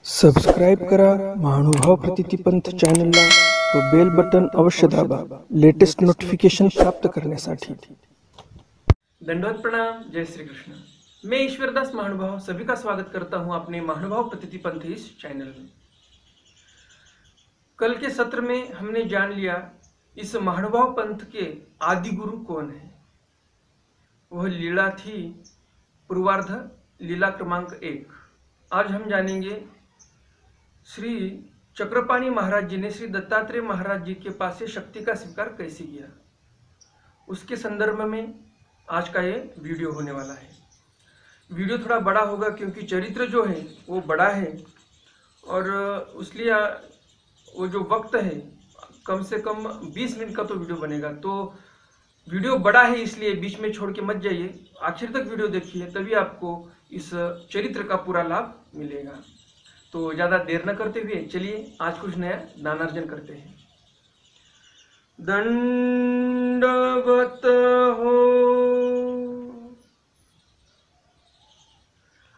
Subscribe करा महानुभाव प्रतिपंथ चॅनलला व बेल बटन अवश्य दाबा लेटेस्ट नोटिफिकेशन प्राप्त करण्यासाठी। दंडवत प्रणाम। जय श्री कृष्ण। मैं ईश्वरदास महानुभाव सभी का स्वागत करता हूं अपने महानुभाव प्रतिपंथ इस चैनल में। कल के सत्र में हमने जान लिया इस महानुभाव पंथ के आदि गुरु कौन है। वह लीला थी पूर्वार्ध लीला क्रमांक 1। आज हम जानेंगे श्री चक्रपाणी महाराज जी ने श्री दत्तात्रेय महाराज जी के पास से शक्ति का स्वीकार कैसे किया, उसके संदर्भ में आज का ये वीडियो होने वाला है। वीडियो थोड़ा बड़ा होगा क्योंकि चरित्र जो है वो बड़ा है और इसलिए वो जो वक्त है कम से कम 20 मिनट का तो वीडियो बनेगा। तो वीडियो बड़ा है इसलिए बीच में छोड़ के मत जाइए, आखिर तक वीडियो देखिए, तभी आपको इस चरित्र का पूरा लाभ मिलेगा। तो ज़्यादा देर न करते हुए चलिए आज कुछ नया ज्ञानार्जन करते हैं। दंडवत हो।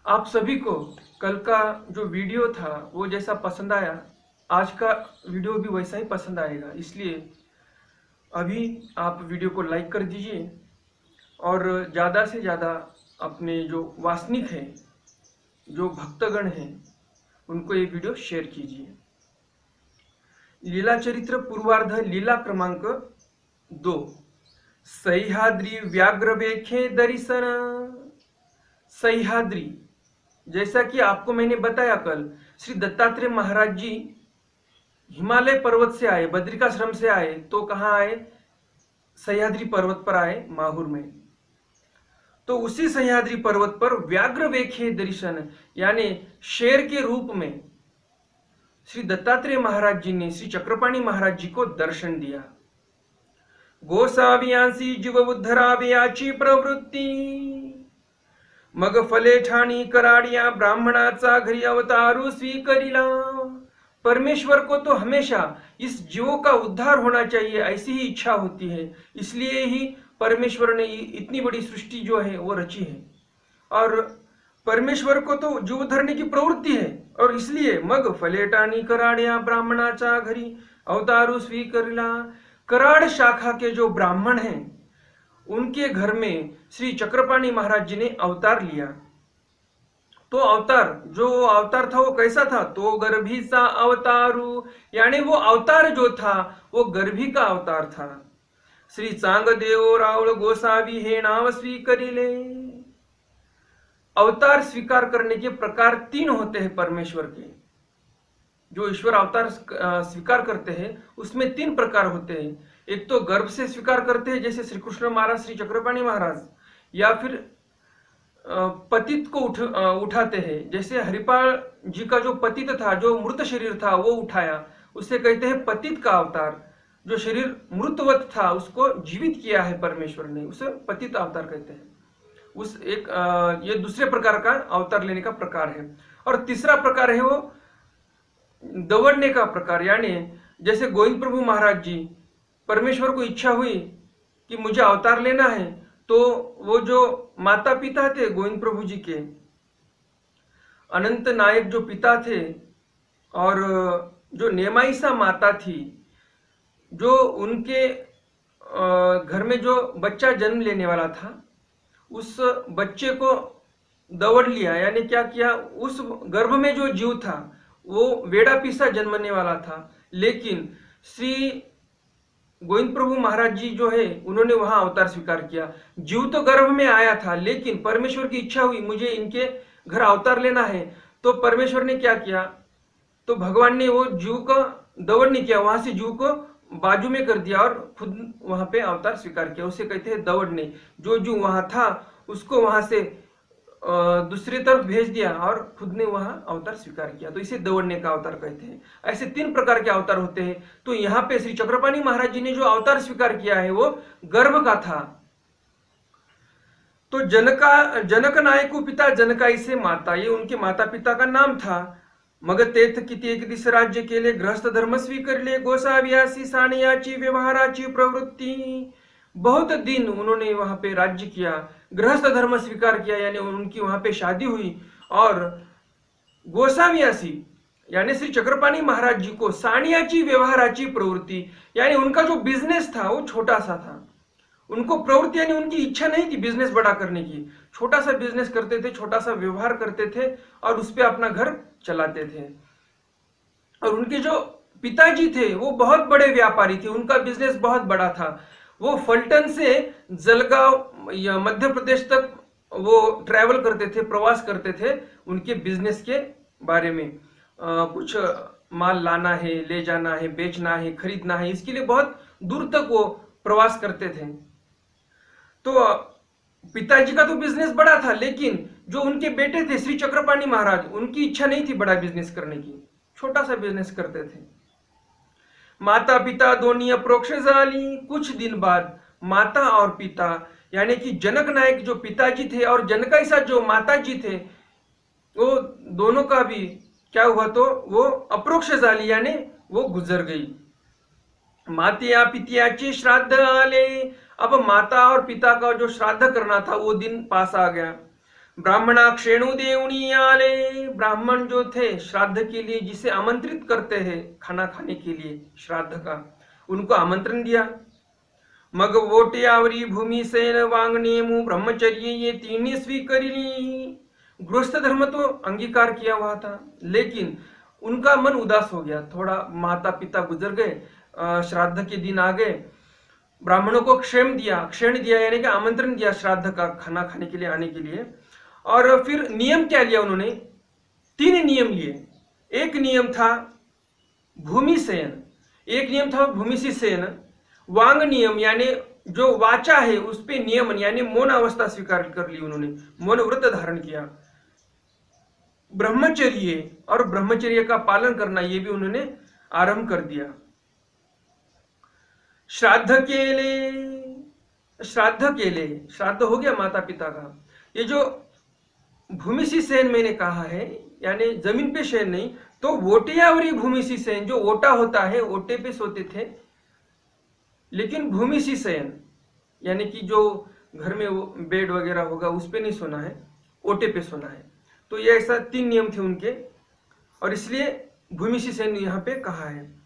आप सभी को कल का जो वीडियो था वो जैसा पसंद आया, आज का वीडियो भी वैसा ही पसंद आएगा। इसलिए अभी आप वीडियो को लाइक कर दीजिए और ज़्यादा से ज़्यादा अपने जो वासनिक हैं, जो भक्तगण हैं, उनको ये वीडियो शेयर कीजिए। लीला चरित्र पूर्वार्ध लीला क्रमांक 2। सह्याद्री व्याघ्र बेखे दर्शन। सह्याद्री, जैसा कि आपको मैंने बताया कल, श्री दत्तात्रेय महाराज जी हिमालय पर्वत से आए, बद्रिकाश्रम से आए तो कहाँ आए? सह्याद्री पर्वत पर आए, माहूर में। तो उसी सह्याद्री पर्वत पर व्याघ्र बेखे दर्शन, यानी शेर के रूप में श्री दत्तात्रेय महाराज जी ने श्री चक्रपाणी महाराज जी को दर्शन दिया। गोसावियांसी जीव उद्धरावयाची प्रवृत्ती, मग फले ठाणी कराडिया ब्राह्मणाचा घरी अवतारू स्वीकरिला। परमेश्वर को तो हमेशा इस जीवों का उद्धार होना चाहिए, ऐसी ही इच्छा होती है। इसलिए ही परमेश्वर ने इतनी बड़ी सृष्टि जो है वो रची है और परमेश्वर को तो जीव धरने की प्रवृत्ति है। और इसलिए मग फलेटानी कराड़िया ब्राह्मणाचा घरी अवतारू स्वीकरिला। कराड़ शाखा के जो ब्राह्मण हैं उनके घर में श्री चक्रपाणी महाराज जी ने अवतार लिया। तो अवतार था वो कैसा था? तो गर्भी सा अवतारू, यानी वो अवतार जो था वो गर्भी का अवतार था। श्री चांगदेव रावल गोसावी हे नाव स्वीकरिले। अवतार स्वीकार करने के प्रकार 3 होते हैं परमेश्वर के। जो ईश्वर अवतार स्वीकार करते हैं उसमें 3 प्रकार होते हैं। एक तो गर्भ से स्वीकार करते हैं, जैसे श्री कृष्ण महाराज, श्री चक्रपाणी महाराज, या फिर पतित को उठाते हैं, जैसे हरिपाल जी का जो पतित था, जो मृत शरीर था वो उठाया, उसे कहते हैं पतित का अवतार। जो शरीर मृतवत था उसको जीवित किया है परमेश्वर ने, उसे पतित अवतार कहते हैं। ये दूसरे प्रकार का अवतार लेने का प्रकार है। और तीसरा प्रकार है वो दौड़ने का प्रकार, यानी जैसे गोविंद प्रभु महाराज जी, परमेश्वर को इच्छा हुई कि मुझे अवतार लेना है, तो वो जो माता पिता थे गोविंद प्रभु जी के, अनंत नायक जो पिता थे, और जो नेमाईसा माता थी, जो उनके घर में जो बच्चा जन्म लेने वाला था, उस बच्चे को दौड़ लिया, यानी क्या किया, उस गर्भ में जो जीव था वो वेड़ा पीसा जन्मने वाला था। लेकिन श्री गोविंद प्रभु महाराज जी जो है उन्होंने वहां अवतार स्वीकार किया। जीव तो गर्भ में आया था, लेकिन परमेश्वर की इच्छा हुई मुझे इनके घर अवतार लेना है, तो परमेश्वर ने क्या किया, तो भगवान ने वो जीव को दौड़ नहीं किया, वहां से जीव को बाजू में कर दिया और खुद वहां पे अवतार स्वीकार किया। उसे कहते हैं दौड़ने। जो जो वहां था उसको वहां से दूसरी तरफ भेज दिया और खुद ने वहां अवतार स्वीकार किया, तो इसे दौड़ने का अवतार कहते हैं। ऐसे 3 प्रकार के अवतार होते हैं। तो यहाँ पे श्री चक्रपाणी महाराज जी ने जो अवतार स्वीकार किया है वो गर्भ का था। तो जनक नायको पिता जनकाई से माता, ये उनके माता पिता का नाम था। मग तेथ किती एक दिस राज्य केले, गृहस्थ धर्म स्वीकारले, गोसाव्यासी साणयाची व्यवहाराची प्रवृत्ती। बहुत दिन उन्होंने वहां पे राज्य किया, गृहस्थ धर्म स्वीकार किया, यानी उनकी वहां पे शादी हुई और गोसाव्यासी यानी श्री चक्रपाणी महाराज जी को साणियाची व्यवहाराची प्रवृत्ती, यानी उनका जो बिजनेस था वो छोटा सा था। उनको प्रवृत्ति यानी उनकी इच्छा नहीं थी बिजनेस बड़ा करने की, छोटा सा बिजनेस करते थे, छोटा सा व्यवहार करते थे और उस पर अपना घर चलाते थे। और उनके जो पिताजी थे वो बहुत बड़े व्यापारी थे, उनका बिजनेस बहुत बड़ा था। वो फलटन से जलगांव या मध्य प्रदेश तक वो ट्रैवल करते थे, प्रवास करते थे उनके बिजनेस के बारे में। कुछ माल लाना है, ले जाना है, बेचना है, खरीदना है, इसके लिए बहुत दूर तक वो प्रवास करते थे। तो पिताजी का तो बिजनेस बड़ा था, लेकिन जो उनके बेटे थे श्री चक्रपाणी महाराज, उनकी इच्छा नहीं थी बड़ा बिजनेस करने की, छोटा सा बिजनेस करते थे। माता पिता दोनों अप्रोक्ष झाली। कुछ दिन बाद माता और पिता यानी कि जनक नायक जो पिताजी थे और जनकाईसा जो माताजी थे, वो दोनों का भी क्या हुआ, तो वो अप्रोक्ष झाली यानी वो गुजर गई। मातिया पितियाचे श्राद्ध आले। अब माता और पिता का जो श्राद्ध करना था वो दिन पास आ गया। ब्राह्मणा क्षेणु देवनी आले। ब्राह्मण जो थे श्राद्ध के लिए जिसे आमंत्रित करते हैं खाना खाने के लिए श्राद्ध का, उनको आमंत्रण दिया। मग वोटे आवरी भूमि सेन वांगनेमु ब्रह्मचर्य ये तीन स्वीकरिली। गृहस्थ धर्म तो अंगीकार किया हुआ था, लेकिन उनका मन उदास हो गया थोड़ा। माता पिता गुजर गए, श्राद्ध के दिन आ गए, ब्राह्मणों को क्षण दिया यानी कि आमंत्रण दिया श्राद्ध का खाना खाने के लिए आने के लिए। और फिर नियम क्या लिया उन्होंने, 3 नियम लिए। एक नियम था भूमि सेन, एक नियम था भूमिसी सेन। वांग नियम यानी जो वाचा है उस पे नियमन यानी मौन अवस्था स्वीकार कर ली उन्होंने, मौन व्रत धारण किया। ब्रह्मचर्य और ब्रह्मचर्य का पालन करना ये भी उन्होंने आरंभ कर दिया। श्राद्ध केले, श्राद्ध हो गया माता पिता का। ये जो भूमिसी सेन मैंने कहा है यानी जमीन पे शयन नहीं, तो वोटियावरी भूमिसी सेन, जो ओटा होता है ओटे पे सोते थे, लेकिन भूमिसी शयन यानी कि जो घर में वो बेड वगैरह होगा उस पे नहीं सोना है, ओटे पे सोना है। तो ये ऐसा 3 नियम थे उनके, और इसलिए भूमिसी सेन यहाँ पे कहा है।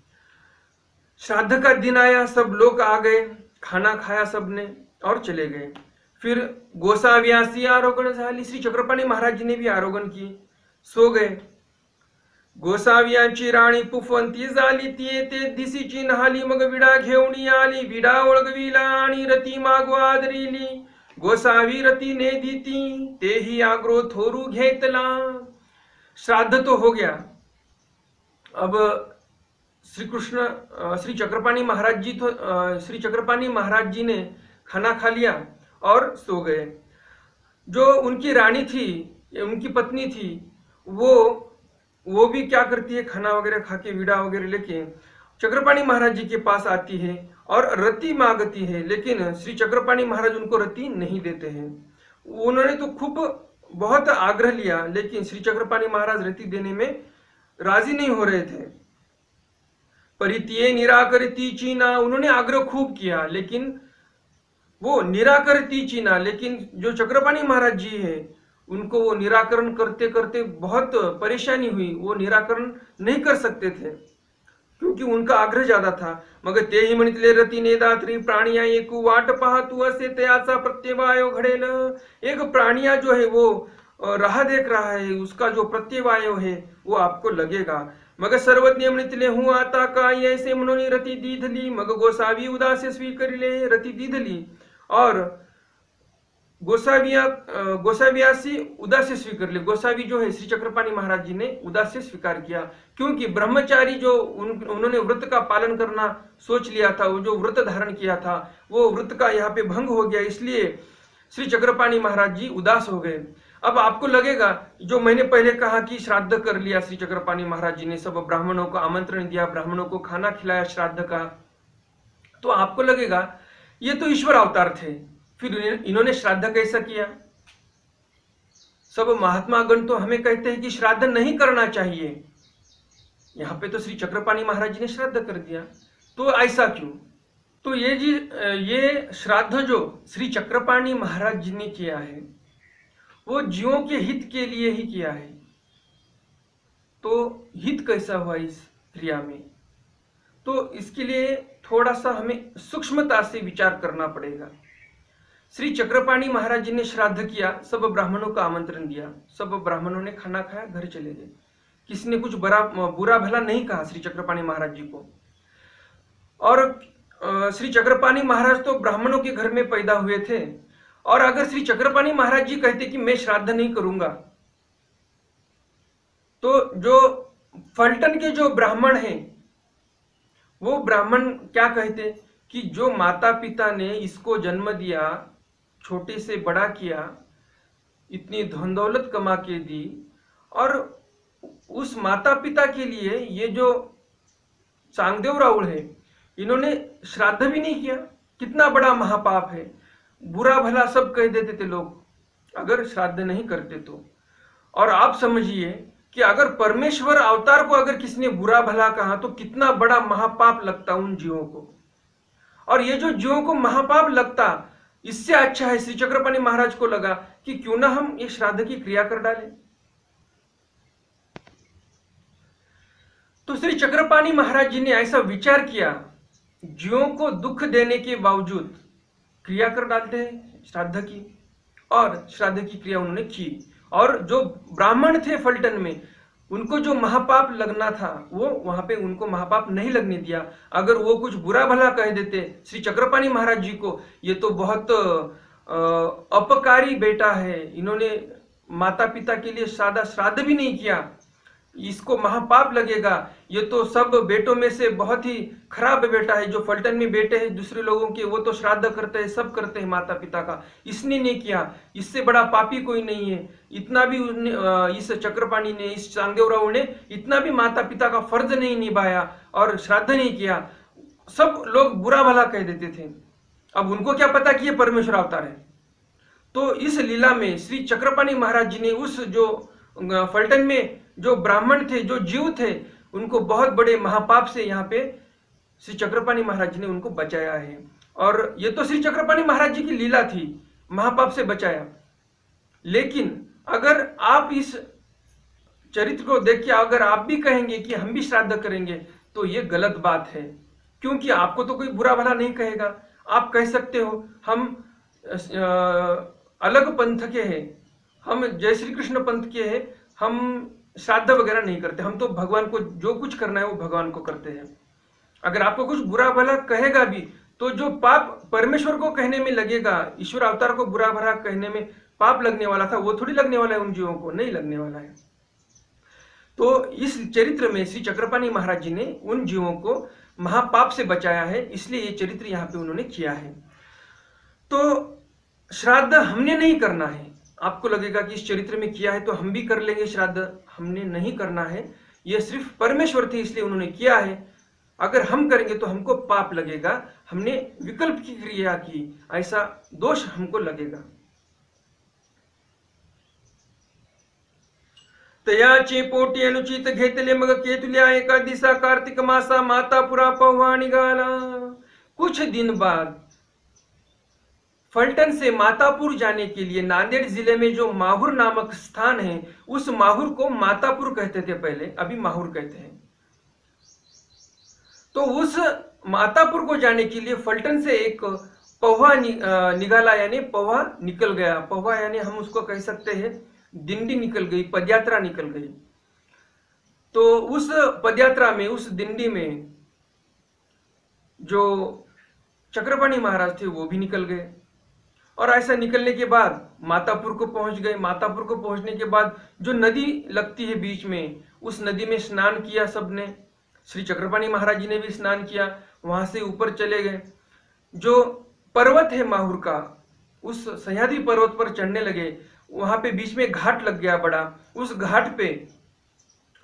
श्राद्ध का दिन आया, सब लोग आ गए, खाना खाया सबने और चले गए। फिर गोसाव्यासी आरोगण झाली। श्री चक्रपाणी महाराज जी ने भी आरोगण की, सो गए। गोसाव्यांची राणी पुफवंती झाली, ते दिसीची नहाली, मग विडा घेऊन आली, विडा ओळगविला आणि रती मागवा आदरिली। गोसावी रती ने दीती, तेही आग्रो थोरू घेतला। श्राद्ध तो हो गया। अब श्री चक्रपाणी महाराज जी ने खाना खा लिया और सो गए। जो उनकी रानी थी, उनकी पत्नी थी, वो भी क्या करती है, खाना वगैरह खा के वीड़ा वगैरह लेके चक्रपाणी महाराज जी के पास आती है और रति मांगती है, लेकिन श्री चक्रपाणी महाराज उनको रति नहीं देते हैं। उन्होंने तो खूब बहुत आग्रह लिया, लेकिन श्री चक्रपाणी महाराज रति देने में राजी नहीं हो रहे थे। परितिये निराकरती चीना, उन्होंने आग्रह खूब किया, लेकिन वो निराकरती चीना, लेकिन जो चक्रपाणी महाराज जी है उनको वो निराकरण करते करते बहुत परेशानी हुई, वो निराकरण नहीं कर सकते थे क्योंकि उनका आग्रह ज्यादा था। मग तेही म्हणितले रती नेदात्री प्राणिया एक वाट पाहतू असे तयाचा प्रत्यवायो घडेल। एक प्राणिया जो है वो राह देख रहा है, उसका जो प्रत्यवायो है वो आपको लगेगा। मग सर्वज्ञ म्हणितले हूँ आता काय ऐसे म्हणून रती दीधली। मग गोसावी उदास स्वीकरिले, रती दीधली और गोसावियासी उदास्य स्वीकार। गोसावी जो है श्री चक्रपाणी महाराज जी ने उदास्य स्वीकार किया, क्योंकि ब्रह्मचारी जो उन्होंने व्रत का पालन करना सोच लिया था, वो जो व्रत धारण किया था वो व्रत का यहाँ पे भंग हो गया, इसलिए श्री चक्रपाणी महाराज जी उदास हो गए। अब आपको लगेगा, जो मैंने पहले कहा कि श्राद्ध कर लिया श्री चक्रपाणी महाराज जी ने, सब ब्राह्मणों को आमंत्रण दिया, ब्राह्मणों को खाना खिलाया श्राद्ध का, तो आपको लगेगा ये तो ईश्वर अवतार थे, फिर इन्होंने श्राद्ध कैसा किया। सब महात्मा गण तो हमें कहते हैं कि श्राद्ध नहीं करना चाहिए, यहाँ पे तो श्री चक्रपाणी महाराज जी ने श्राद्ध कर दिया, तो ऐसा क्यों। तो ये श्राद्ध जो श्री चक्रपाणी महाराज जी ने किया है वो जीवों के हित के लिए ही किया है। तो हित कैसा हुआ इस क्रिया में। तो इसके लिए थोड़ा सा हमें सूक्ष्मता से विचार करना पड़ेगा। श्री चक्रपाणी महाराज जी ने श्राद्ध किया, सब ब्राह्मणों का आमंत्रण दिया, सब ब्राह्मणों ने खाना खाया, घर चले गए। किसी ने कुछ बुरा भला नहीं कहा श्री चक्रपाणी महाराज जी को। और श्री चक्रपाणी महाराज तो ब्राह्मणों के घर में पैदा हुए थे, और अगर श्री चक्रपाणी महाराज जी कहते कि मैं श्राद्ध नहीं करूंगा, तो जो फलटन के जो ब्राह्मण हैं वो ब्राह्मण क्या कहते कि जो माता पिता ने इसको जन्म दिया, छोटे से बड़ा किया, इतनी धन दौलत कमा के दी, और उस माता पिता के लिए ये जो चांगदेव राउल है इन्होंने श्राद्ध भी नहीं किया, कितना बड़ा महापाप है। बुरा भला सब कह देते थे लोग अगर श्राद्ध नहीं करते तो। और आप समझिए कि अगर परमेश्वर अवतार को अगर किसी ने बुरा भला कहा तो कितना बड़ा महापाप लगता उन जीवों को। और ये जो जीवों को महापाप लगता, इससे अच्छा है श्री चक्रपाणी महाराज को लगा कि क्यों ना हम ये श्राद्ध की क्रिया कर डालें। तो श्री चक्रपाणी महाराज जी ने ऐसा विचार किया, जीवों को दुख देने के बावजूद क्रिया कर डालते हैं श्राद्ध की, और श्राद्ध की क्रिया उन्होंने की। और जो ब्राह्मण थे फलटन में, उनको जो महापाप लगना था वो वहां पे उनको महापाप नहीं लगने दिया। अगर वो कुछ बुरा भला कह देते श्री चक्रपाणी महाराज जी को, ये तो बहुत अपकारी बेटा है, इन्होंने माता पिता के लिए सादा श्राद्ध भी नहीं किया, इसको महापाप लगेगा, ये तो सब बेटों में से बहुत ही खराब बेटा है। जो फलटन में बेटे हैं दूसरे लोगों के, वो तो श्राद्ध करते हैं, सब करते हैं माता पिता का, इसने नहीं किया, इससे बड़ा पापी कोई नहीं है। इतना भी इस चक्रपाणी ने, इस चांगदेव राउल ने इतना भी माता पिता का फर्ज नहीं निभाया और श्राद्ध नहीं किया। सब लोग बुरा भला कह देते थे। अब उनको क्या पता कि ये परमेश्वर अवतार है। तो इस लीला में श्री चक्रपाणी महाराज जी ने उस जो फलटन में जो ब्राह्मण थे, जो जीव थे, उनको बहुत बड़े महापाप से यहाँ पे श्री चक्रपाणी महाराज जी ने उनको बचाया है। और ये तो श्री चक्रपाणी महाराज जी की लीला थी, महापाप से बचाया। लेकिन अगर आप इस चरित्र को देख के अगर आप भी कहेंगे कि हम भी श्राद्ध करेंगे, तो ये गलत बात है, क्योंकि आपको तो कोई बुरा भला नहीं कहेगा। आप कह सकते हो हम अलग पंथ के हैं, हम जय श्री कृष्ण पंथ के हैं, हम श्राद्ध वगैरह नहीं करते, हम तो भगवान को जो कुछ करना है वो भगवान को करते हैं। अगर आपको कुछ बुरा भला कहेगा भी, तो जो पाप परमेश्वर को कहने में लगेगा, ईश्वर अवतार को बुरा भला कहने में पाप लगने वाला था, वो थोड़ी लगने वाला है, उन जीवों को नहीं लगने वाला है। तो इस चरित्र में श्री चक्रपाणी महाराज जी ने उन जीवों को महापाप से बचाया है, इसलिए ये चरित्र यहाँ पे उन्होंने किया है। तो श्राद्ध हमने नहीं करना है। आपको लगेगा कि इस चरित्र में किया है तो हम भी कर लेंगे श्राद्ध, हमने नहीं करना है। यह सिर्फ परमेश्वर थे इसलिए उन्होंने किया है। अगर हम करेंगे तो हमको पाप लगेगा, हमने विकल्प की क्रिया की, ऐसा दोष हमको लगेगा। तयाचे पोटी अनुचित घेतले मग केतुल्या एका दिसा कार्तिक मासा मातापुरा पौवा निघाला। कुछ दिन बाद फलटन से मातापुर जाने के लिए नांदेड़ जिले में जो माहुर नामक स्थान है, उस माहुर को मातापुर कहते थे पहले, अभी माहुर कहते हैं। तो उस मातापुर को जाने के लिए फलटन से एक पौवा निकाला, यानी पौवा निकल गया। पौवा यानी हम उसको कह सकते हैं दिंडी निकल गई, पदयात्रा निकल गई। तो उस पदयात्रा में, उस दिंडी में जो चक्रपाणी महाराज थे वो भी निकल गए। और ऐसा निकलने के बाद मातापुर को पहुंच गए। मातापुर को पहुंचने के बाद जो नदी लगती है बीच में, उस नदी में स्नान किया सबने। श्री चक्रपाणी महाराज जी ने भी स्नान किया। वहां से ऊपर चले गए। जो पर्वत है माहुर का, उस सह्याद्री पर्वत पर चढ़ने लगे। वहां पे बीच में घाट लग गया बड़ा। उस घाट पे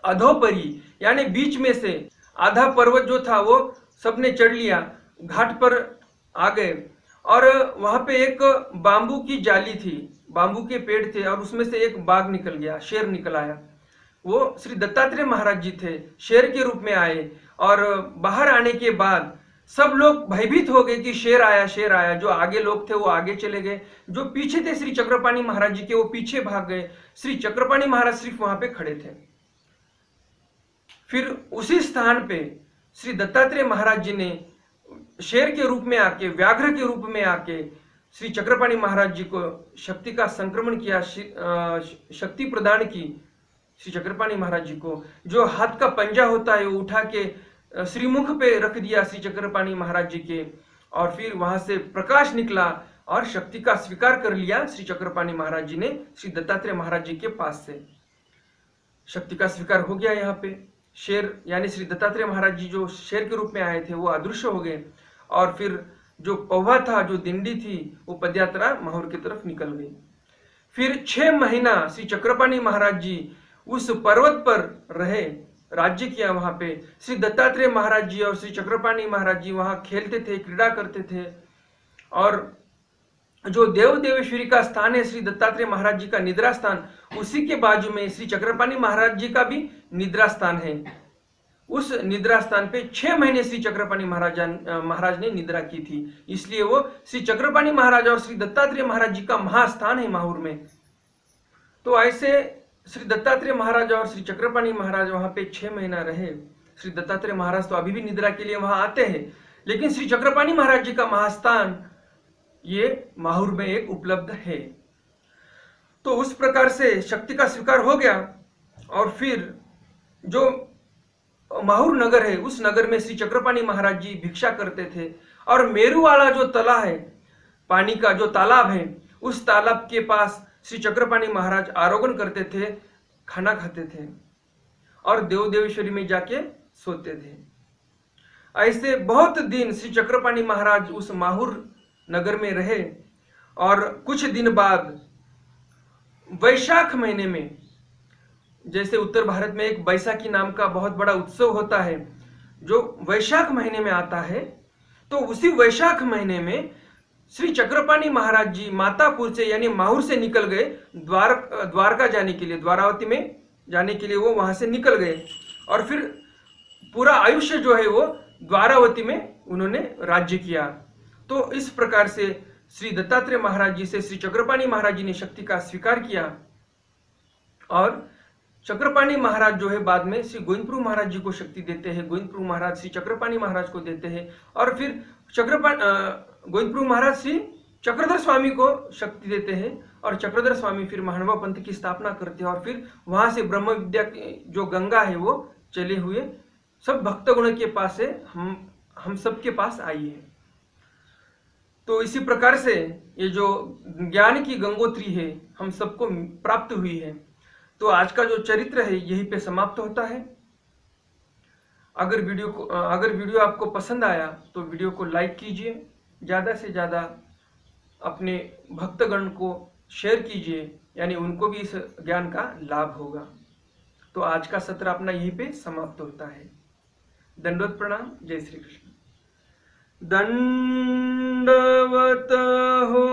अधोपरी यानी बीच में से आधा पर्वत जो था वो सबने चढ़ लिया, घाट पर आ गए। और वहां पे एक बांबू की जाली थी, बांबू के पेड़ थे, और उसमें से एक बाघ निकल गया, शेर निकल आया। वो श्री दत्तात्रेय महाराज जी थे, शेर के रूप में आए। और बाहर आने के बाद सब लोग भयभीत हो गए कि शेर आया, शेर आया। जो आगे लोग थे वो आगे चले गए, जो पीछे थे श्री चक्रपाणी महाराज जी के वो पीछे भाग गए। श्री चक्रपाणी महाराज सिर्फ वहां पे खड़े थे। फिर उसी स्थान पे श्री दत्तात्रेय महाराज जी ने शेर के रूप में आके, व्याघ्र के रूप में आके श्री चक्रपाणि महाराज जी को शक्ति का संक्रमण किया, शक्ति प्रदान की श्री चक्रपाणि महाराज जी को। जो हाथ का पंजा होता है वो उठा के श्रीमुख पे रख दिया श्री चक्रपाणि महाराज जी के, और फिर वहां से प्रकाश निकला और शक्ति का स्वीकार कर लिया श्री चक्रपाणि महाराज जी ने श्री दत्तात्रेय महाराज जी के पास से। शक्ति का स्वीकार हो गया। यहाँ पे शेर यानी श्री दत्तात्रेय महाराज जी जो शेर के रूप में आए थे वो अदृश्य हो गए, और फिर जो पौवा था, जो दिंडी थी, वो पदयात्रा माहौर की तरफ निकल गई। फिर 6 महीना श्री चक्रपाणि महाराज जी उस पर्वत पर रहे, राज्य किया। वहां पे श्री दत्तात्रेय महाराज जी और श्री चक्रपाणि महाराज जी वहां खेलते थे, क्रीड़ा करते थे। और जो देव देवेश्वरी का स्थान है श्री दत्तात्रेय महाराज जी का निद्रा स्थान, उसी के बाजू में श्री चक्रपाणि महाराज जी का भी निद्रा स्थान है। उस निद्रा स्थान पे 6 महीने श्री चक्रपाणि महाराज ने निद्रा की थी, इसलिए वो श्री चक्रपाणि महाराज और श्री दत्तात्रेय महाराज जी का महास्थान है माहौर में। तो ऐसे श्री दत्तात्रेय महाराज और श्री चक्रपाणि महाराज वहां पे 6 महीना रहे। श्री दत्तात्रेय महाराज तो अभी भी निद्रा के लिए वहां आते हैं, लेकिन श्री चक्रपाणि महाराज जी का महास्थान ये माहौर में एक उपलब्ध है। तो उस प्रकार से शक्ति का स्वीकार हो गया, और फिर जो माहौर नगर है उस नगर में श्री चक्रपाणि महाराज जी भिक्षा करते थे, और मेरू वाला जो तला है, पानी का जो तालाब है, उस तालाब के पास श्री चक्रपाणि महाराज आरोहण करते थे, खाना खाते थे और देव देवेश्वरी में जाके सोते थे। ऐसे बहुत दिन श्री चक्रपाणि महाराज उस माहौर नगर में रहे, और कुछ दिन बाद वैशाख महीने में, जैसे उत्तर भारत में एक बैसाखी नाम का बहुत बड़ा उत्सव होता है जो वैशाख महीने में आता है, तो उसी वैशाख महीने में श्री चक्रपाणि महाराज जी मातापुर से यानी माहौर से निकल गए द्वारका जाने के लिए, द्वारावती में जाने के लिए वो वहां से निकल गए, और फिर पूरा आयुष्य जो है वो द्वारावती में उन्होंने राज्य किया। तो इस प्रकार से श्री दत्तात्रेय महाराज जी से श्री चक्रपाणि महाराज जी ने शक्ति का स्वीकार किया, और चक्रपाणि महाराज जो है बाद में श्री गोविंदप्रभु महाराज जी को शक्ति देते हैं, गोविंदप्रभु महाराज श्री चक्रपाणि महाराज को देते हैं, और फिर गोविंदप्रभु महाराज श्री चक्रधर स्वामी को शक्ति देते हैं, और चक्रधर स्वामी फिर महानुभाव पंथ की स्थापना करते हैं, और फिर वहां से ब्रह्म विद्या की जो गंगा है वो चले हुए सब भक्तगण के पास से हम सबके पास आई है। तो इसी प्रकार से ये जो ज्ञान की गंगोत्री है हम सबको प्राप्त हुई है। तो आज का जो चरित्र है यहीं पे समाप्त होता है। अगर वीडियो आपको पसंद आया तो वीडियो को लाइक कीजिए, ज़्यादा से ज़्यादा अपने भक्तगण को शेयर कीजिए, यानी उनको भी इस ज्ञान का लाभ होगा। तो आज का सत्र अपना यहीं पे समाप्त होता है। दंडवत प्रणाम। जय श्री कृष्ण। दंडवत हो